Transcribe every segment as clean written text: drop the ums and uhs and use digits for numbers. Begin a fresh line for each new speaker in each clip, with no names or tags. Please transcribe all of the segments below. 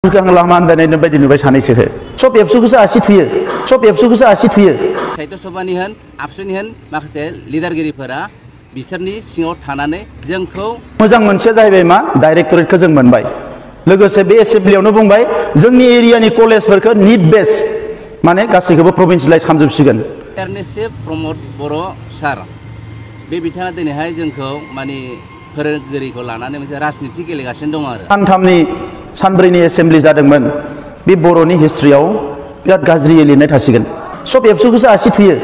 लामान दानायनो बायदि नुबाय सानैसोखो सब एबसुखौसो आसि थुयो सब एबसुखौसो आसि थुयो
साहित्य सभानि होन आबसुनि होन माखासे लिडारगिरिफोरा बिसोरनि सिङाव थानानै जोंखौ
मोजां मोनसेया जाहैबाय मा डाइरेक्टरेटखौ जों मोनबाय लोगोसे बे एसेम्ब्लियावनो बुंबाय जोंनि एरियानि कलेजफोरखौ निट बेस माने गासैखौबो प्रभिन्सियेलाइज खालामजोबसिगोन
एरनेसिप प्रमद बर' सार बे बिथाङा दिनैहाय जोंखौ माने फोरोंगिरिखौ लानानै मोनसे राजनिति गेलेगासिनो दं आरो
सानथामनि सानब्रैनि एसेम्ब्लि जादोंमोन बे बर'नि हिस्ट्रियाव बिराद गाज्रियै लिरनाय थासिगोन सब एबसुखौसो आसि थुयो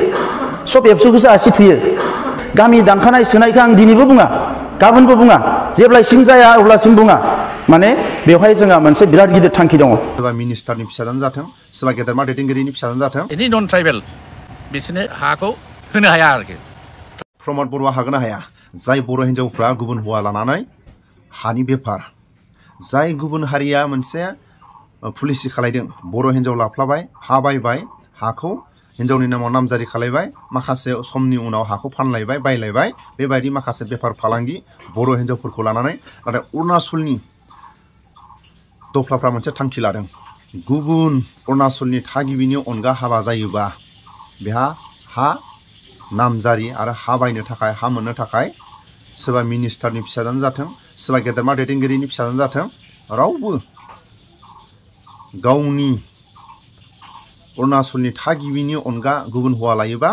सब एबसुखौसो आसि थुयो गामि दानखानाय सोनायखौ आं दिनैबो बुङा गाबोनबो बुङा जेब्लासिम जाया अब्लासिम बुङा माने बेवहाय जोंहा मोनसे बिराद गिदिर थांखि दङ
सोरबा मिनिस्टारनि फिसाजानो जाथों सोरबा गेदेरमा दैदेनगिरिनि फिसाजानो जाथों
एनि नन ट्राइबेल बिसोरनो हाखौ होनो हाया आरोखि
प्रमद बर'आ हागोन हाया जाय बर' हिन्जावफ्रा गुबुन हौवा लानानै हानि बेफार जाय गुबुन हारिया मोनसे पुलिसि खालायदों बर' हिन्जाव लाफ्लाबाय हा बायबाय हाखौ हिन्जावनि नामाव नामजारि खालायबाय माखासे समनि उनाव हाखौ फानलायबाय बायलायबाय बेबायदि माखासे बेफार फालांगि बर' हिन्जावफोरखौ लानानै नाथाय अरुणाचलनि दफ्लाफ्रा मोनसे थांखि लादों गुबुन अरुणाचलनि थागिबिनि अनगा हाबा जायोबा बेहा हा नामजारि आरो हा बायनो थाखाय हा मोननो थाखाय सोरबा मिनिस्टारनि फिसाजानो जाथों सोरबा गेदेरमा दैदेनगिरिनि फिसाजानो जाथों रावबो गावनि अरुणाचलनि थागिबिनि अनगा गुबुन हौवा लायोबा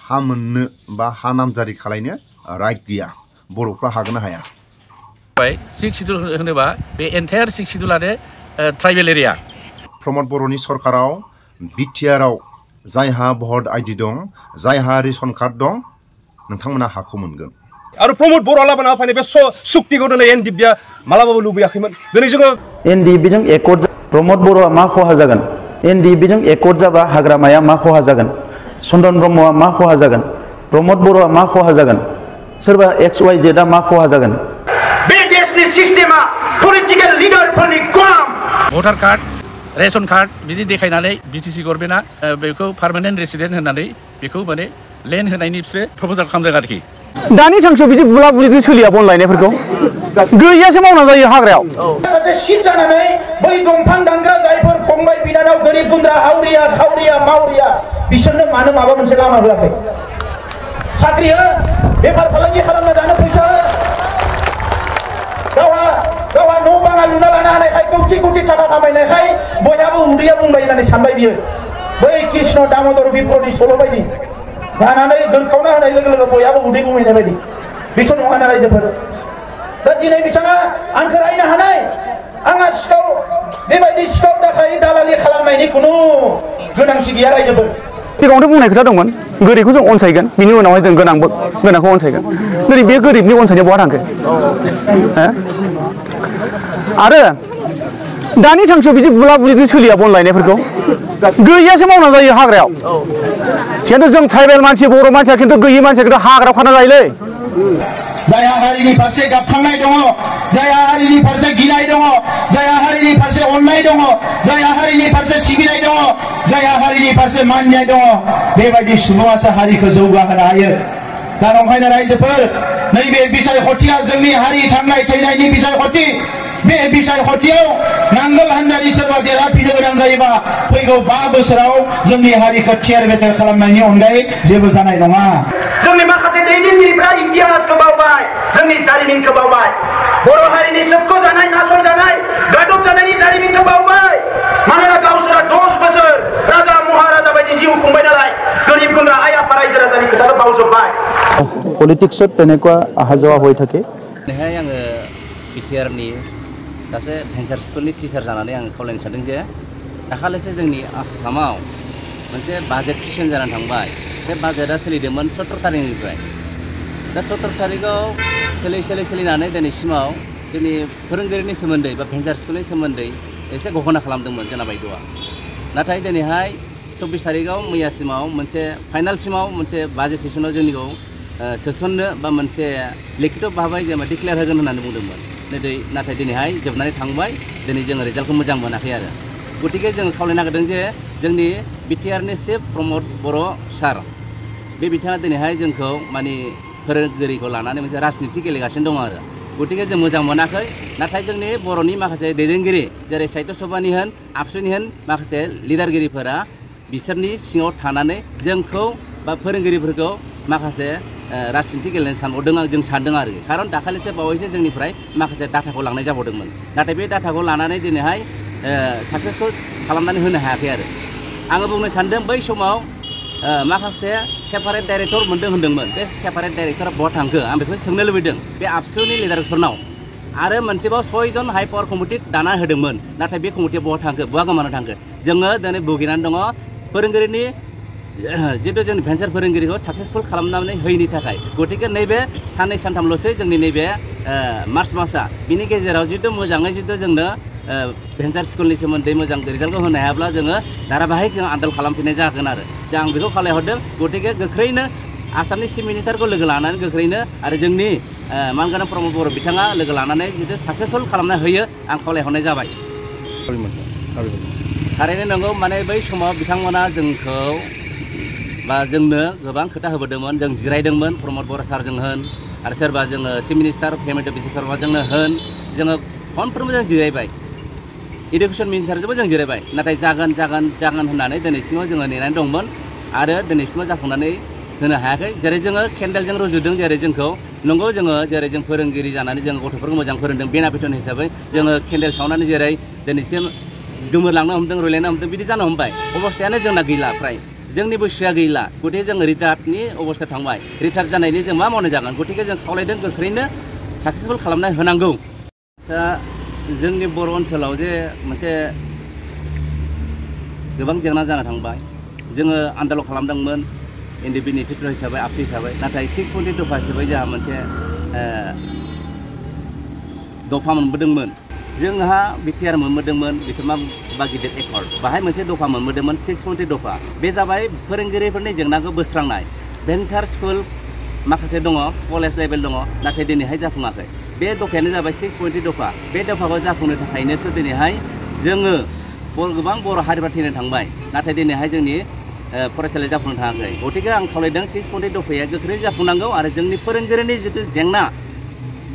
हा मोननो बा हा नामजारि खालायनो राइट गैया बर'फ्रा हागोन हाया
6 शिड्युल होनोबा बे एन्टायार 6 शिड्युलानो ट्राइबेल एरिया
प्रमद बर'नि सरकाराव बिटिआरआव जायहा भट आइडि दं जायहा रेशन कार्ड दं नोंथांमोना हाखौ मोनगोन
आरो प्रमद बर'आ लाबोना होफैनाय बे सुक्तिखौ दिनै एनडिएफबिआ मालाबाबो लुबैयाखैमोन दिनै जोङो
एनडिएफबिजों एकर्ड प्रमद बर'आ मा खहा जागोन एनडिएफबिजों एकर्ड जाबा हाग्रामाया मा खहा जागोन चन्दन ब्रह्मआ मा खहा जागोन प्रमद बर'आ मा खहा जागोन सोरबा XYZ मा खहा जागोन
बे देशनि सिस्टेमा पलिटिकेल लिडारफोरनि गम
भटार कार्ड रेशन कार्ड बिदि देखायनानै बिटिसि गभर्नमेन्टआ बेखौ पार्मानेन्ट रेसिडेन्ट होननानै बेखौ माने लेन्ड होनायनि बिसोरो प्रप'जाल खालामदों आरोखि
दानि थांखियाव बिदि बुला बुलिखौ सोलिया बन लायनायफोरखौ गैयासो मावना जायो हाग्रायाव
सासे सिट जानानै बै दंफां दानग्रा जायफोर फंबाय बिनानाव गोरिब गुन्द्रा हावरिया खावरिया मावरिया बिसोरनो मानो माबा मोनसे लामा होआखै साख्रि हो बेफार फालांगि खालामना जानो फैसा हो गावहा न' बाङा लुना लानो हानायखाय कौटि कौटि थाखा खामायनायखाय बयहाबो उदैया बुंबाय होननानै सानबाय बियो बै कृष्ण दामोदर बिप्रनि सल' बायदि जानानै दोनखावना होनाय लोगो लोगो बयहाबो उदै बुंहैनाय बायदि बेथ' नङा ना रायजोफोर दा दिनै बिथाङा आंखौ रायनो हानाय आंहा सिखाव बेबायदि सिखाव दाखाय दालालि खालामनायनि खुनु गोनांथि गैया रायजोफोर
सिगाङावथ' बुंनाय खोथा दंमोन गोरिबखौ जों अनसायगोन बिनि उनावहाय जों गोनांखौ अनसायगोन दिनै बे गोरिबनि अनसायनाया बहा थांखो आरो दानि थांखियाव बिदि बुला बुलिखौ सोलिया बन लायनायफोरखौ गैयासो मावना जायो हाग्रायाव खिन्थु जों ट्राइबेल मानसि बर' मानसिया खिन्थु गैयि मानसिया खिन्थु हाग्रायाव खाना जायोलै
जायहा हारिनि फारसे गाबखांनाय दङ जायहा हारिनि फारसे गिनाय दङ जायहा हारिनि फारसे अननाय दङ जायहा हारिनि फारसे सिबिनाय दङ जायहा हारिनि फारसे मानिनाय दङ बेबायदि सुबुङासो हारिखौ जौगाहोनो हायो दा नंखायनो रायजोफोर नैबे बिसायख'थिया जोंनि हारि थांनाय थैनायनि बिसायख'थि बे बिसायख'थियाव नांगोल हान्जानि सोरबा देरहाफिननो गोनां जायोबा फैगौ 5 बोसोराव जोंनि हारिखौ थियार बेथेर खालामनायनि अनगायै जेबो जानाय नङा
जोंनि माखासे दैदेनगिरिफ्रा इतिहासखौ बावबाय जोंनि जारिमिनखौ बावबाय बर' हारिनि सोबख' जानाय नासय जानाय गादब जानायनि जारिमिनखौ बावबाय मानोना गावसोरा 10 बोसोर राजा महाराजा बायदि जिउ खुंबाय नालाय गोरिब गुन्द्रा आइ आफा रायजो राजानि खोथाखौ बावजोबबाय
पलिटिक्सत তেনেকুৱা अहा जोৱা হৈ থাকে
दिनैहाय आङो बिटिआरनि सासे भेन्सार स्कुलनि टिचार जानानै आं खावलायनो सानदों जे दाखालिसो जोंनि आसामाव मोनसे बाजेट सेसन जानानै थांबाय बे बाजेटआ सोलिदोंमोन 17 तारिखनिफ्राय दा 17 तारिखआव सोलिनानै दिनैसिमाव जोंनि फोरोंगिरिनि सोमोन्दै बा भेन्सार स्कुलनि सोमोन्दै एसे घोषणा खालामदोंमोन जोंना बायद'आ नाथाय दिनैहाय 24 तारिखआव मैयासिमाव मोनसे फाइनालसिमाव मोनसे बाजेट सेसनाव जोंनिखौ सोसननो बा मोनसे लिखित भाबै जेनेबा डिक्लेयार होगोन होननानै बुंदोंमोन नाथाय दिनैहाय जोबनानै थांबाय दिनै जोङो रिजाल्टखौ मोजां मोनाखै आरो गतिके जोङो खावलायनो नागिरदों जे जोंनि बिटिआरनि चिफ प्रमद बर' सार बे बिथाङा दिनैहाय जोंखौ माने फोरोंगिरिखौ लानानै मोनसे राजनिति गेलेगासिनो दं आरो गतिके जों मोजां मोनाखै नाथाय जोंनि बर'नि माखासे दैदेनगिरि जेरै साहित्य सभानि होन आबसुनि होन माखासे लिडारगिरिफोरा बिसोरनि सिङाव थानानै जोंखौ बा फोरोंगिरिफोरखौ माखासे राजनिति गेलेनो सानबावदों जों सानदों आरो खारन दाखालिसो बावैसो जोंनिफ्राय माखासे डाटाखौ लांनाय जाबावदोंमोन नाथाय बे डाटाखौ लानानै दिनैहाय साक्सेसफुल खालामनानै होनो हायाखै आरो आङो बुंनो सानदों बै समाव माखासे सेपारेट डाइरेक्टर मोनदों होनदोंमोन बे सेपारेट डाइरेक्टरा बहा थांखो आं बेखौ सोंनो लुबैदों बे आबसुनि लिडारफोरनाव आरो मोनसेबाव 6 जन हाइ पावार कमिटि दाना होदोंमोन नाथाय बे कमिटिया बहा थांखो बहा गोमाना थांखो जोङो दिनै भुगिनानै दङ फोरोंगिरिनि जितु जोंनि भेन्सार फोरोंगिरिखौ साक्सेसफुल खालामनानै होयैनि थाखाय गतिके नैबे साननै सानथामल'सै जोंनि नैबे मार्च मासआ बिनि गेजेराव जितु मोजाङै जितु जोंनो भेन्सार स्कुलनि सोमोन्दै मोजां रिजाल्टखौ होनो हायाब्ला जोङो धाराबाहिक जों आन्दोलन खालामफिननाय जागोन आरो जों आं बेखौ खावलायहरदों गतिके गोख्रैनो आसामनि चिफ मिनिस्टारखौ लोगो लानानै गोख्रैनो आरो जोंनि मानगोनां प्रमद बर' बिथाङा लोगो लानानै जितु साक्सेसफुल खालामना होयो आं खावलायहरनाय जाबाय थारैनो नंगौ माने बै समाव बिथांमोना जोंखौ बा जोंनो गोबां खोथा होबोदोंमोन जों जिरायदोंमोन प्रमद बर' सारजों होन आरो सोरबा जोङो चिफ मिनिस्टार पेमेन्ट अफिसार सोरबाजोंनो होन जोङो फनफ्रोमबो जों जिरायबाय इडुकेसन मिनिस्टारजोंबो जों जिरायबाय नाथाय जागोन जागोन जागोन होननानै दिनैसिमाव जोङो नेनानै दंमोन आरो दिनैसिमाव जाफुंनानै होनो हायाखै जेरै जोङो केन्डेलजों रुजुदों जेरै जोंखौ नंगौ जोङो जेरै जों फोरोंगिरि जानानै जों गथ'फोरखौ मोजां फोरोंदों बेना बेथन हिसाबै जोङो केन्डेल सावनानै जेरै दिनैसिम गोमोरलांनो हमदों रुलायनो हमदों बिदि जानो हमबाय अबस्थायानो जोंना गैला फ्राय जोंनि बैसोआ गैला गतिके जों रिटायार्डनि अबस्था थांबाय रिटायार्ड जानायनि जों मा मावनो जागोन गतिके जों खावलायदों गोख्रैनो साक्सेसफुल खालामना होनांगौ आदसा जोंनि बर' ओनसोलाव जे मोनसे गोबां जेंना जाना थांबाय जोङो आन्दोलन खालामदोंमोन एनडिपि नेतृत्व हिसाबै आबसु हिसाबै नाथाय 6.2 दफा हिसाबै जोंहा मोनसे दफा मोनबोदोंमोन जोंहा बिटिआर मोनबोदोंमोन बिसोर मा गिदिर एकर्ड बाहाय मोनसे दफा मोनबोदोंमोन 6.2 दफा बे जाबाय फोरोंगिरिफोरनि जेंनाखौ बोस्रांनाय भेन्सार स्कुल माखासे दङ कलेज लेभेल दङ नाथाय दिनैहाय जाफुङाखै बे दफायानो जाबाय 6.2 दफा बे दफाखौ जाफुंनो थाखायनो दिनैहाय जोङो गोबां बर' हारिफ्रा थैनो थांबाय नाथाय दिनैहाय जोंनि फरायसालिया जाफुंनो थाङाखै गतिके आं खावलायदों 6.2 दफाया गोख्रै जाफुंनांगौ आरो जोंनि फोरोंगिरिनि जितु जेंना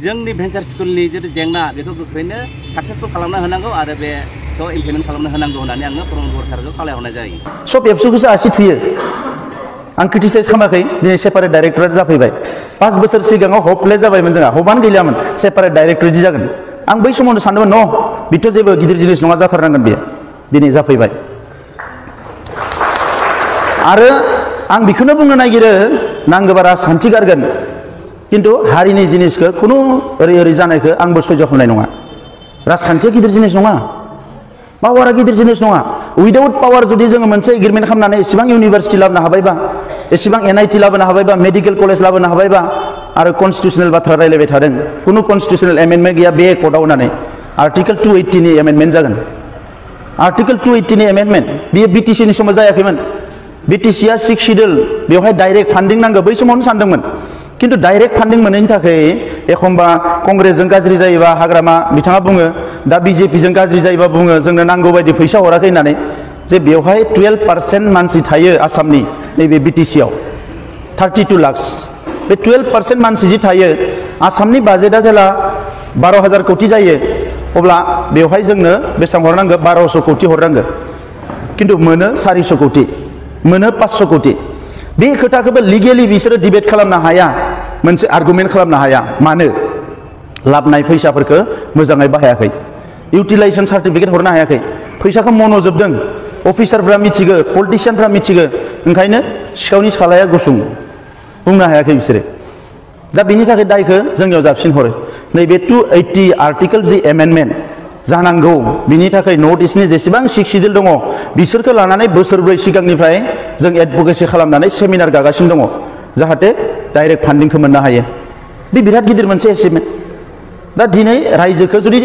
जोंनि भेन्सार स्कुलनि जितु जेंना बेखौ गोख्रैनो साक्सेसफुल खालामना होनांगौ आरो बेखौ इमप्लिमेन्ट खालामना होनांगौ होननानै आङो प्रमद बर' सारखौ खावलायहरनाय जायो
सब एबसुखौसो आसि थुयो आं क्रिटिसाइज खालामाखै दिनै सेपारेट डाइरेक्टरेट जाफैबाय 5 बोसोर सिगाङाव हपलेस जाबायमोन जोंहा हपआनो गैलामोन सेपारेट डाइरेक्टरेट जागोन आं बै समावनो सानदोंमोन न बेथ' जेबो गिदिर जिनिस नङा जाथारनांगोन बेयो दिनै जाफैबाय आरो आं बेखौनो बुंनो नागिरो नांगौबा राजखान्थि गारगोन किन्तु हारिनि जिनिसखौ खुनु ओरै ओरै जानायखौ आंबो सयज' खालामनाय नङा राजखान्थिया गिदिर जिनिस नङा पावारा गिदिर जिनिस नङा उइदाउट पावार जुदि जोङो मोनसे एग्रिमेन्ट खालामनानै एसेबां इउनिभार्सिटि लाबोनो हाबायबा एसेबां एनआइटि लाबोनो हाबायबा मेडिकेल कलेज लाबोनो हाबायबा आरो कनस्टिटिउसनेल बाथ्रा रायलायबाय थादों खुनु कनस्टिटिउसनेल एमेन्डमेन्ट गैया बे कर्टआव होननानै आर्टिकेल 280 नि एमेन्डमेन्ट जागोन आर्टिकेल 280 नि एमेन्डमेन्ट बेयो बिटिसि नि समाव जायाखैमोन बिटिसिआ 6 शिड्युल बेवहाय डाइरेक्ट फान्डिं नांगौ बै समावनो सानदोंमोन किन्तु डाइरेक्ट फान्डिं मोनैनि थाखाय एखमबा कंग्रेसजों गाज्रि जायोबा हाग्रामा बिथाङा बुङो दा बिजेपिजों गाज्रि जायोबा बुङो जोंनो नांगौ बायदि फैसा हराखै होननानै जे बेवहाय 12% मानसि थायो आसामनि नैबे बिटिसिआव 32 लाख बे 12% मानसि जि थायो आसामनि बाजेटआ जेला 12,000 कोटि जायो अब्ला बेवहाय जोंनो बेसेबां हरनांगौ 1200 कोटि हरनांगौ किन्तु मोनो 400 कोटि मोनो 500 कोटि बे खोथाखौबो लिगेलि बिसोरो डिबेट खालामनो हाया मोनसे आर्गुमेन्ट खालामनो हाया मानो लाबनाय फैसाफोरखौ मोजाङै बाहायाखै इउटिलाइजेसन सार्टिफिकेट हरनो हायाखै फैसाखौ मन'जोबदों अफिसारफ्रा मिथिगो पलिटिशियानफ्रा मिथिगो ओंखायनो सिखावनि सालाया गुसुं बुंनो हायाखै बिसोरो दा बिनि थाखाय दायखौ जोंनियाव जाबसिन हरो नैबे 280 आर्टिकेल जि एमेन्डमेन्ट जानांगौ बिनि थाखाय नर्थ इस्टनि जेसेबां 6 शिड्युल दङ बिसोरखौ लानानै बोसोरब्रै सिगांनिफ्राय जों एडभकेसि खालामनानै सेमिनार गागासिनो दङ जाहाथे डाइरेक्ट फान्डिंखौ मोननो हायो बे बिराद गिदिर मोनसे एचिभमेन्ट दा दिनै रायजोखौ जुदि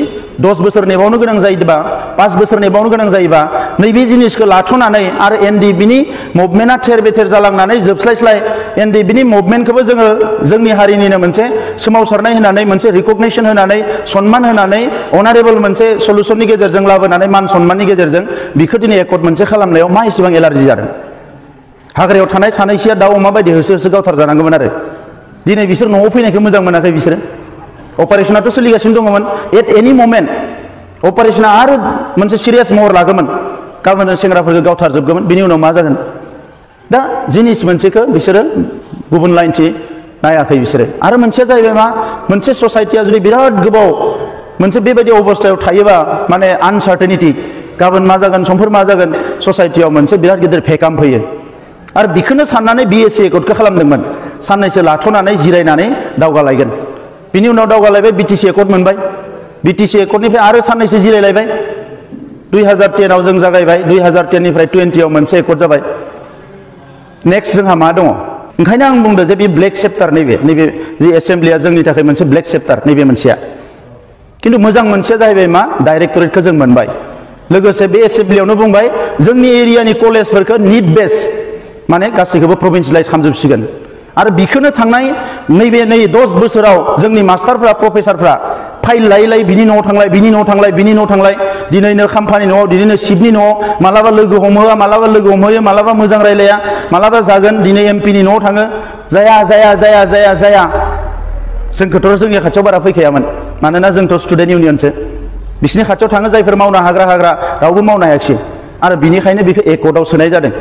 10 बोसोर नेबावनो गोनां जायोबा 5 बोसोर नेबावनो गोनां जायोबा नैबे जिनिसखौ लाथ'नानै आरो एनडिपिनि मुभमेन्टआ थेर बेथेर जालांनानै जोबस्लायस्लाय एनडिपिनि मुभमेन्टखौबो जोङो जोंनि हारिनिनो मोनसे सोमावसारनाय होनानै मोनसे रिकगनिसन होनानै सन्मान होनानै अनारेबल मोनसे सलुसननि गेजेरजों लाबोनानै मान सन्माननि गेजेरजों बिखौ दिनै एकर्ड मोनसे खालामनायाव मा एसेबां एलार्जि जादों हाग्रायाव थानाय सानैसोआ दाउ अमा बायदि होसो होसो गावथार जानांगौमोन आरो दिनै बिसोर न'आव फैनायखौ मोजां मोनाखै बिसोरो अपारेशनाथ' सोलिगासिनो दङमोन एट एनि मोमेन्ट अपारेशना आरो मोनसे सिरियास महर लागोमोन गाबोन सेंग्राफोरखौ गावथारजोबगोमोन बिनि उनाव मा जागोन दा जिनिस मोनसेखौ बिसोरो गुबुन लाइनथि नायाखै बिसोरो आरो मोनसेया जाहैबाय मा मोनसे ससाइटिया जुदि बिराद गोबाव मोनसे बेबायदि अबस्थायाव थायोबा माने आनसार्टेनिटि गाबोन मा जागोन समफोर मा जागोन ससाइटियाव मोनसे बिराद गिदिर भेकाम फैयो आरो बेखौनो साननानै बिएससि एकर्डखौ खालामदोंमोन साननैसो लाथ'नानै जिरायनानै दावगालायगोन बिनि उनाव दावगालायबाय बिटिसि एकर्ड मोनबाय बिटिसि एकर्डनिफ्राय आरो साननैसो जिरायलायबाय 2010आव जों जागायबाय 2010निफ्राय 20आव मोनसे एकर्ड जाबाय नेक्स्ट जोंहा मा दङ ओंखायनो आं बुंदों जे बे ब्लेक चेप्टार नैबे जि एसेम्ब्लिया जोंनि थाखाय मोनसे ब्लेक चेप्टार नैबे मोनसेया खिन्थु मोजां मोनसेया जाहैबाय मा डाइरेक्टरेटखौ जों मोनबाय लोगोसे बे एसेम्ब्लियावनो बुंबाय जोंनि एरियानि कलेजफोरखौ निड बेस माने गासैखौबो प्रभिन्सियेलाइज खालामजोबसिगोन आरो बिखौनो थांनाय नैबे 10 बोसोराव जोंनि मास्टारफ्रा प्रफेसारफ्रा फाइल लायै लायै बिनि न'आव थांलाय बिनि न'आव थांलाय बिनि न'आव थांलाय दिनैनो खाम्फानि न'आव दिनैनो शिबनि न'आव मालाबा लोगो हमहोआ मालाबा लोगो हमहोयो मालाबा मोजां रायलाया मालाबा जागोन दिनै एमपिनि न'आव थाङो जाया जाया जाया जाया जाया जोंखौथ' जोंनि खाथियाव बारा फैखायामोन मानोना जोंथ' स्टुडेन्ट इउनियनसो बिसिनि खाथियाव थाङो जायफोर मावनो हाग्रा रावबो मावनो हायाखिसै आरो बिनिखायनो बेखौ एकर्डआव सोनाय जादों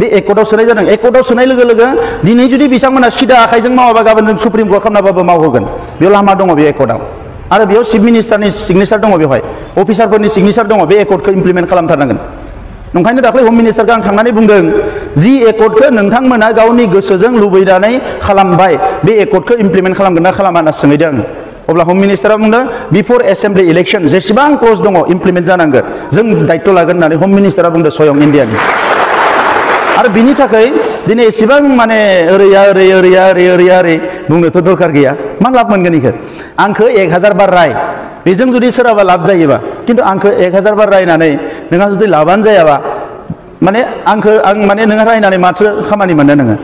बे एकर्डआव सोनाय जादों एकर्डआव सोनाय लोगो लोगो दिनै जुदि बिथांमोना सिदा आखाइजों मावाबा गाबोन जों सुप्रिम कर्ट खालामनाबाबो मावहोगोन बेयाव लामा दङ बे एकर्डआव आरो बेयाव चिफ मिनिस्टारनि सिगनेचार दङ बेवहाय अफिसारफोरनि सिगनेचार दङ बे एकर्डखौ इमप्लिमेन्ट खालामथारनांगोन ओंखायनो दाख्लै हम मिनिस्टारखौ आं थांनानै बुंदों जि एकर्डखौ नोंथांमोना गावनि गोसोजों लुबैनानै खालामबाय बे एकर्डखौ इमप्लिमेन्ट खालामगोन ना खालामा होनना सोंहैदों आङो अब्ला हम मिनिस्टारा बुंदों बिफोर एसेम्ब्लि इलेक्शन जेसेबां क्लज दङ इमप्लिमेन्ट जानांगोन जों दायित्व लागोन होननानै हम मिनिस्टारा बुंदों स्वयं इन्डियानि आरो बिनि थाखाय दिनै एसेबां माने ओरै बुंनोथ' दरखार गैया मा लाब मोनगोन इखो आंखौ 1000 बार राय बेजों जुदि सोरहाबा लाब जायोबा खिन्थु आंखौ 1000 बार रायनानै नोंहा जुदि लाबानो जायाबा माने आं माने नोंहा रायनानै माथो खामानि मोननो नोङो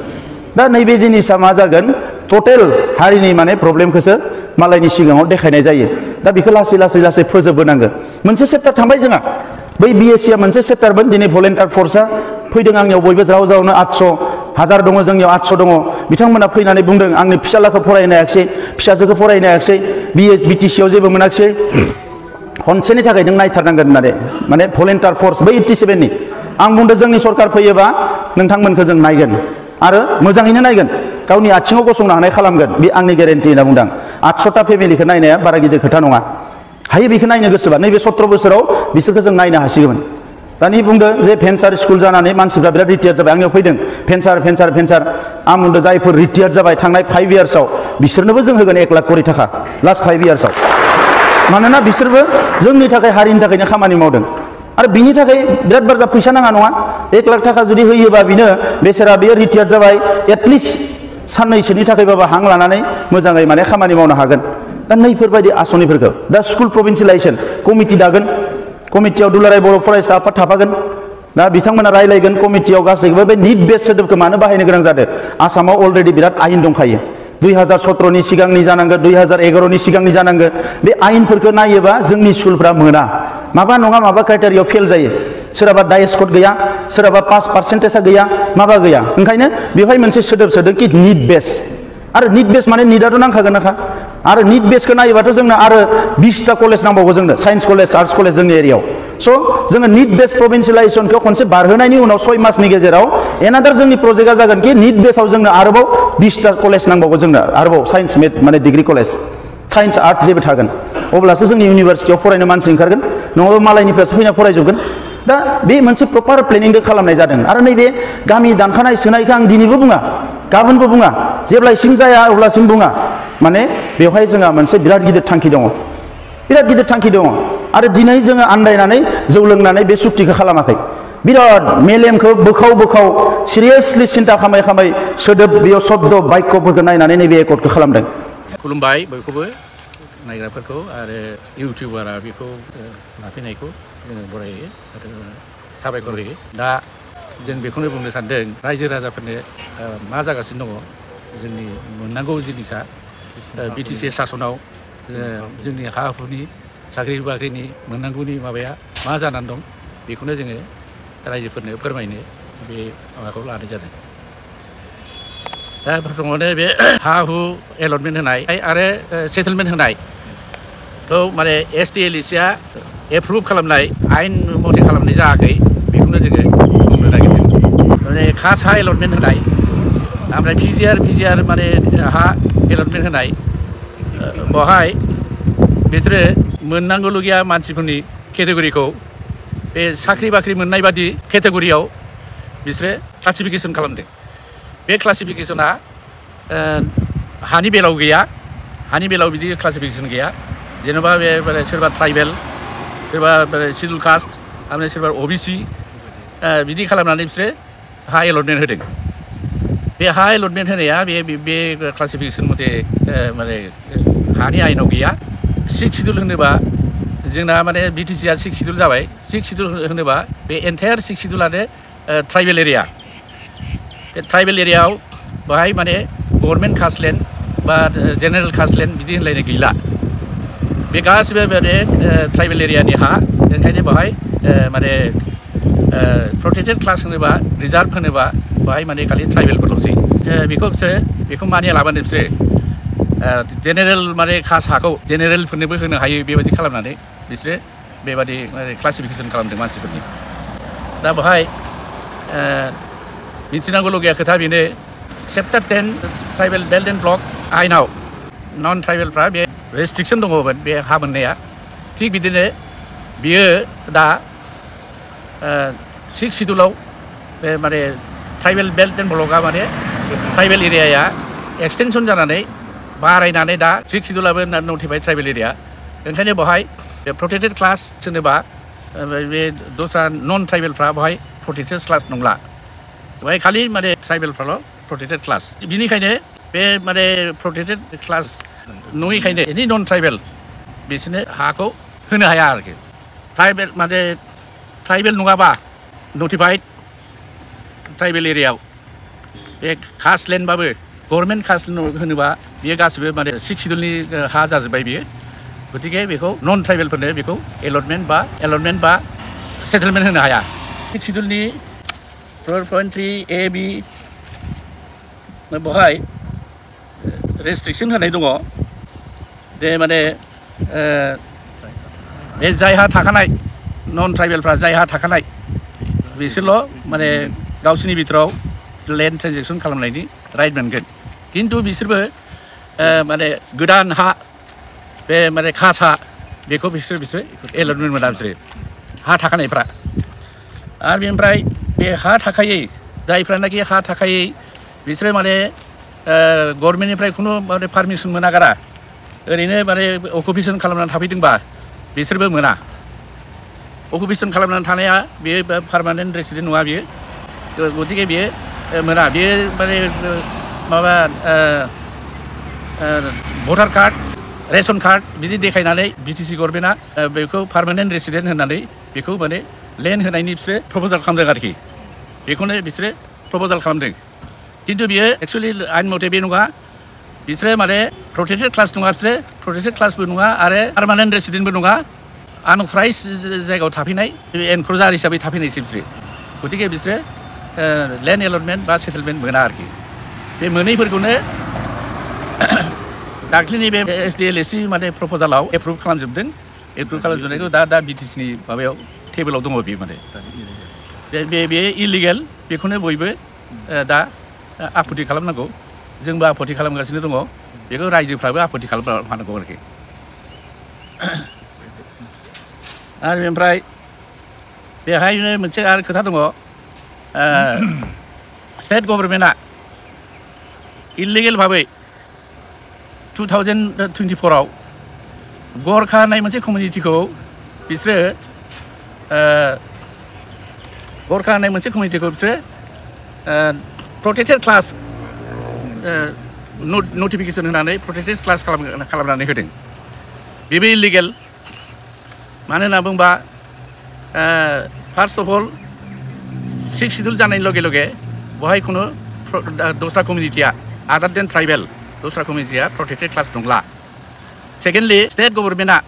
दा नैबे जिनिसा मा जागोन टटेल हारिनि माने प्रब्लेमखौसो मालायनि सिगाङाव देखायनाय जायो दा बेखौ लासै लासै फोजोबबोनांगोन मोनसे सेप्टार थांबाय जोंहा बै बिएससिया मोनसे सेप्टारमोन दिनै भलेन्टियार फर्सआ फैदों आंनियाव बयबो ज्रावनो 800,000 दङ जोंनियाव 800 दङ बिथांमोना फैनानै बुंदों आंनि फिसालाखौ फरायनो हायाखिसै फिसाजोखौ फरायनो हायाखिसै बिटिसियाव जेबो मोनाखिसै खनसेनि थाखाय नों नायथारनांगोन होननानै माने भलेन्टियार फर्स बै 87नि आं बुंदों जोंनि सरकार फैयोबा नोंथांमोनखौ जों नायगोन आरो मोजाङैनो नायगोन गावनि आथिङाव गसंनो हानाय खालामगोन बे आंनि गेरेन्टि होनना बुंदों 800टा फेमिलिखौ नायनाया बारा गिदिर खोथा नङा हायो बेखौ नायनो गोसोबा नैबे 17 बोसोराव बिसोरखौ जों नायनो हासिगौमोन दानि बुंदों जे भेन्सार स्कुल जानानै मानसिफ्रा बिराद रिटायार जाबाय आंनियाव फैदों भेन्सार आं बुंदों जायफोर रिटायार जाबाय थांनाय 5 इयार्सआव बिसोरनोबो जों होगोन 1 लाख कोटी थाखा लास्ट 5 इयार्सआव मानोना बिसोरबो जोंनि थाखाय हारिनि थाखायनो खामानि मावदों आरो बिनि थाखाय बिराद बुरजा फैसा नाङा नङा 1 लाख थाखा जुदि होयोबा बिनो बेसेरा बेयो रिटायार जाबाय एटलिस्ट साननैसोनि थाखायबाबो हां लानानै मोजाङै माने खामानि मावनो हागोन दा नैफोरबायदि आसनिफोरखौ दा स्कुल प्रभिन्सियेलाइजेसन कमिटि दागोन कमिटियाव दुलाराय बर' फरायसा आफाद थाफागोन दा बिथांमोना रायलायगोन कमिटियाव गासैबो बे निड बेस सोदोबखौ मानो बाहायनो गोनां जादों आसामाव अलरेडि बिराद आयेन दंखायो 2017नि सिगांनि जानांगौ 2011नि सिगांनि जानांगौ बे आयेनफोरखौ नायोबा जोंनि स्कुलफ्रा मोना माबा नङा माबा क्राइटेरियाव फेल जायो सोरहाबा डाइस कड गैया सोरहाबा पास पार्सेन्टेजआ गैया माबा गैया ओंखायनो बेवहाय मोनसे सोदोब सोदों कि निड बेस आरो निड बेस माने निडआथ' नांखागोन नाखा आरो निड बेसखौ नायोबाथ' जोंनो आरो 20टा कलेज नांबावगौ जोंनो साइन्स कलेज आर्ट्स कलेज जोंनि एरियायाव स' जोङो निड बेस प्रभिन्सियेलाइजेसनखौ खनसे बारहोनायनि उनाव 6 मासनि गेजेराव एनादार जोंनि प्रजेक्टआ जागोन कि निड बेसाव जोंनो आरोबाव 20टा कलेज नांबावगौ जोंनो आरोबाव साइन्स माने डिग्री कलेज साइन्स आर्ट्स जेबो थागोन अब्लासो जोंनि इउनिभारसिटियाव फरायनो मानसि ओंखारगोन नङाबा मालायनिफ्रायसो फैना फरायजोबगोन दा बे मोनसे प्रपार प्लेनिंजों खालामनाय जादों आरो नैबे गामि दानखानाय सोनायखौ आं दिनैबो बुङा गाबोनबो बुङा जेब्लासिम जाया अब्लासिम बुङा माने बेवहाय जोंहा मोनसे बिराद गिदिर थांखि दङ आरो दिनै जोङो आन्दायनानै जौ लोंनानै बे सुक्तिखौ खालामाखै बिराद मेलेमखौ बोखाव सिरियासलि सिन्था खालामै सोदोब बेयाव शब्द बाक्यफोरखौ नायनानै नैबे एकर्डखौ खालामदों
खुलुमबाय बयखौबो नायग्राफोरखौ आरो इउटिउबारा बेखौ लाफैनायखौ जोङो बरायो आरो साबायखर होयो दा जों बेखौनो बुंनो सानदों रायजो राजाफोरनो मा जागासिनो दङ जोंनि मोननांगौ जिनिसा बिटिसि सासनाव जोंनि हा हुनि साख्रि बाख्रिनि मोननांगौनि माबाया मा जानानै दं बेखौनो जोङो रायजोफोरनो फोरमायनो बे माबाखौ लानाय जादों दा प्रथमावनो बे हा हु एलटमेन्ट होनाय आरो सेटेलमेन्ट होनाय खौ माने STLEC-आ एप्रुभ खालामनाय आयेन मथे खालामनाय जायाखै बेखौनो जोङो बुंनो नागिरदों माने खास हा एलटमेन्ट होनाय ओमफ्राय PGR माने हा एलटमेन्ट होनाय बेवहाय बिसोरो मोननांगौलगिया मानसिफोरनि केटेगरिखौ बे साख्रि बाख्रि मोननाय बादि केटेगरियाव बिसोरो क्लासिफिकेसन खालामदों बे क्लासिफिकेसना हानि बेलायाव गैया हानि बेलायाव बिदि क्लासिफिकेसन गैया जेनेबा बे सोरबा ट्राइबेल सोरबा शिड्युल कास्ट ओमफ्राय सोरबा OBC बिदि खालामनानै बिसोरो हा एलटमेन्ट होदों बे हा एलटमेन्ट होनाया बे क्लासिफिकेसन मथे माने हानि आयेनाव गैया 6 शिड्युल होनोबा जोंना माने BTC-आ 6 शिड्युल जाबाय 6 शिड्युल होनोबा बे एन्टायार 6 शिड्युलानो ट्राइबेल एरिया बे ट्राइबेल एरियायाव बाहाय माने गभर्नमेन्ट कास्ट लेन्ड बा जेनेरेल कास्ट लेन्ड बिदि होनलायनाय गैला बे गासिबो माने ट्राइबेल एरियानि हा ओंखायनो बाहाय माने प्रोटेक्टेड क्लास होनोबा रिजार्भ होनोबा बाहाय माने खालि ट्राइबेलफोरल'सै बेखौ बिसोरो बेखौ मानिया लाबानो बिसोरो जेनेरेल माने कास्ट हाखौ जेनेरेलफोरनोबो होनो हायो बेबायदि खालामनानै बिसोरो बेबायदि क्लासिफिकेसन खालामदों मानसिफोरनि दा बेवहाय मिथिनांगौलगिया खोथा बेनो chapter 10 tribal belt and block आयेनाव नन ट्राइबेलफ्रा बे रेस्ट्रिक्सन दङमोन बे हा मोननाया थिग बिदिनो बियो दा 6 शिड्युलाव बे माने ट्राइबेल बेल्ट एन्ड ब्लकआ माने ट्राइबेल एरियाया एक्सटेनसन जानानै बारायनानै दा 6 शिड्युलाबो नटिफाइड ट्राइबेल एरिया ओंखायनो बेवहाय प्रोटेक्टेड क्लास होनोबा बे दस्रा नन ट्राइबेलफ्रा बेवहाय प्रोटेक्टेड क्लास नंला बेवहाय खालि माने ट्राइबेलफ्राल' प्रोटेक्टेड क्लास बिनिखायनो बे माने प्रोटेक्टेड क्लास नङिखायनो एनि नन ट्राइबेल बिसोरनो हाखौ होनो हाया आरोखि ट्राइबेल माने ट्राइबेल नङाबा नटिफाइड ट्राइबेल एरियायाव बे कास्ट लेन्डबाबो गभर्नमेन्ट कास्ट होनोबा बियो गासिबो माने 6 शिड्युलनि हा जाजोब्बाय बियो गतिके बेखौ नन ट्राइबेलफोरनो बेखौ एलटमेन्ट बा सेटेलमेन्ट होनो हाया 6 शिड्युलनि 4.3 AB बेवहाय रेस्ट्रिक्सन होनाय दङ बे माने बे जायहा थाखानाय नन ट्राइबेलफ्रा जायहा थाखानाय बिसोरल' माने गावसोरनि बिथोराव लेन्ड ट्रेन्जेक्सन खालामनायनि राइट मोनगोन खिन्थु बिसोरबो माने गोदान हा बे माने खास हा बेखौ बिसोर एलटमेन्ट मोना बिसोरो हा थाखानायफ्रा आरो बेनिफ्राय बे हा थाखायै जायफ्रानाखि हा थाखायै बिसोरो माने गभर्नमेन्टनिफ्राय खुनु माने पारमिसन मोनागारा ओरैनो माने अकुपेसन खालामनानै थाफैदोंबा बिसोरबो मोना अकुपेसन खालामनानै थानाया बेयो पार्मानेन्ट रेसिडेन्ट नङा बियो गतिके बियो मोना बियो माने माबा भटार कार्ड रेशन कार्ड बिदि देखायनानै BTC गभर्नमेन्टआ बेखौ पार्मानेन्ट रेसिडेन्ट होननानै बेखौ माने लेन्ड होनायनि बिसोरो प्रप'जाल खालामदों आरोखि बेखौनो बिसोरो प्रप'जाल खालामदों खिन्थु बियो एक्सुवेलि आयेन मथे बे नङा बिसोरो माने प्रोटेक्टेड क्लास नङा बिसोरो प्रोटेक्टेड क्लासबो नङा आरो पार्मानेन्ट रेसिडेन्टबो नङा आनअथराइज जायगायाव थाफैनाय एनक्ल'जार हिसाबै थाफैनायसो बिसोरो गतिके बिसोरो लेन्ड एलटमेन्ट बा सेटेलमेन्ट मोना आरोखि बे मोनैफोरखौनो दाख्लिनि बे SDLEC माने प्रप'जालाव एप्रुभ खालामजोबदों एप्रुभ खालामजोबनायखौ दा BTC-नि माबायाव टेबोलाव दङ बे माने बे इलिगेल बेखौनो बयबो दा आपत्ति खालामनांगौ जोंबो आपत्ति खालामगासिनो दङ बेखौ रायजोफ्राबो आपत्ति खालामनांगौ आरोखि आरो ओमफ्राय बेहायनो मोनसे आरो खोथा दङ स्टेट गभर्नमेन्टआ इलिगेल भाबै 2024आव गरखा होननाय मोनसे कमिउनिटिखौ बिसोरो गरखा होननाय मोनसे कमिउनिटिखौ बिसोरो प्रोटेक्टेड क्लास नटिफिकेसन होनानै प्रोटेक्टेड क्लास खालामनानै होदों बेबो इलिगेल मानो होनना बुंबा फार्स्ट अफ अल 6 शिड्युल जानायनि लगे लगे बेवहाय खुनु दस्रा कमिउनिटिया आदार देन ट्राइबेल दस्रा कमिउनिटिया प्रोटेक्टेड क्लास नंला सेकेन्डलि स्टेट गभर्नमेन्टआ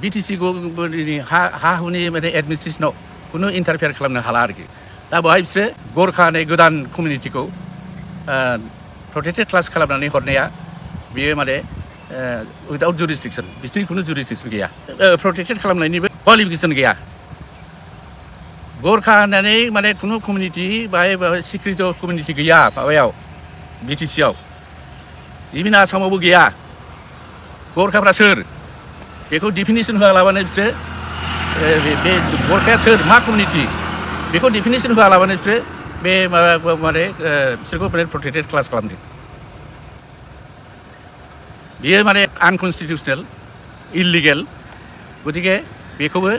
BTC गभर्नमेन्टनि हा हुनि माने एडमिनिस्ट्रेसनाव खुनु इन्टारफेयार खालामनो हाला आरोखि दा बेवहाय बिसोरो गरखा होननाय गोदान कमिउनिटिखौ प्रोटेक्टेड क्लास खालामनानै हरनाया बेयो माने उइदाउट जुरिसडिक्सन बिसोरनि खुनु जुरिसडिक्सन गैया प्रोटेक्टेड खालामनायनिबो क्वालिफिकेसन गैया गोरखा होननानै माने खुनु कमिउनिटि बाहाय सिक्रिट कमिउनिटि गैया माबायाव BTC आव इभिन आसामावबो गैया गोरखाफ्रा सोर बेखौ डिफिनिसन होआलाबानो बिसोर बे गोरखाया सोर मा कमिउनिटि बेखौ डिफिनिसन होआलाबानो बिसोर बे माबा माने बिसोरखौ माने प्रोटेक्टेड क्लास खालामदों बेयो माने आनकनस्टिटिउसनेल इलिगेल गतिके बेखौबो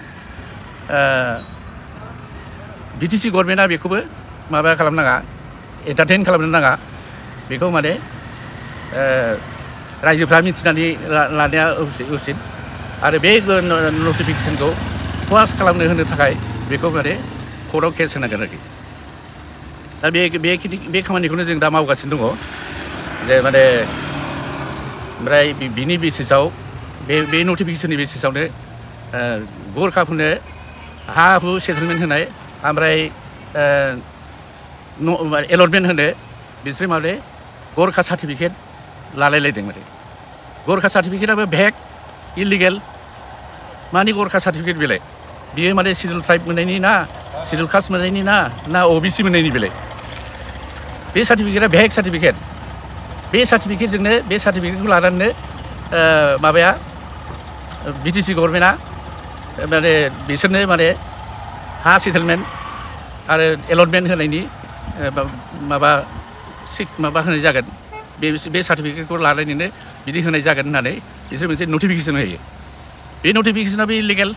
BTC गभर्नमेन्टआ बेखौबो माबा खालामनाङा एन्टारटेन खालामनो नाङा बेखौ माने रायजोफ्रा मिथिनानै लानाया उचित आरो बे नटिफिकेसनखौ पास खालामनो होनो थाखाय बेखौ माने कर्टआव केस होनांगोन आरोखि दा बे खामानिखौनो जों दा मावगासिनो दङ जे माने ओमफ्राय बिनि बेसिसाव बे नटिफिकेसननि बेसिसावनो गोरखाफोरनो हा हु सेटेलमेन्ट होनाय ओमफ्राय एलटमेन्ट होनो बिसोर माने गोरखा सार्टिफिकेट लालायलायदों माने गोरखा सार्टिफिकेटआबो भेग इलिगेल मानि गोरखा सार्टिफिकेट बेलाय बियो माने सिडुल ट्राइब मोननायनि ना सिडुल कास्ट मोननायनि ना OBC मोननायनि बेलाय बे सार्टिफिकेटआ भेग सार्टिफिकेट बे सार्टिफिकेटखौ लानानैनो माबाया BTC गभर्नमेन्टआ माने बिसोरनो माने हा सेटेलमेन्ट आरो एलटमेन्ट होनायनि माबा होनाय जागोन बे सार्टिफिकेटखौ लानानैनो बिदि होनाय जागोन होननानै बिसोर मोनसे नटिफिकेसन होयो बे नटिफिकेसनाबो इलिगेल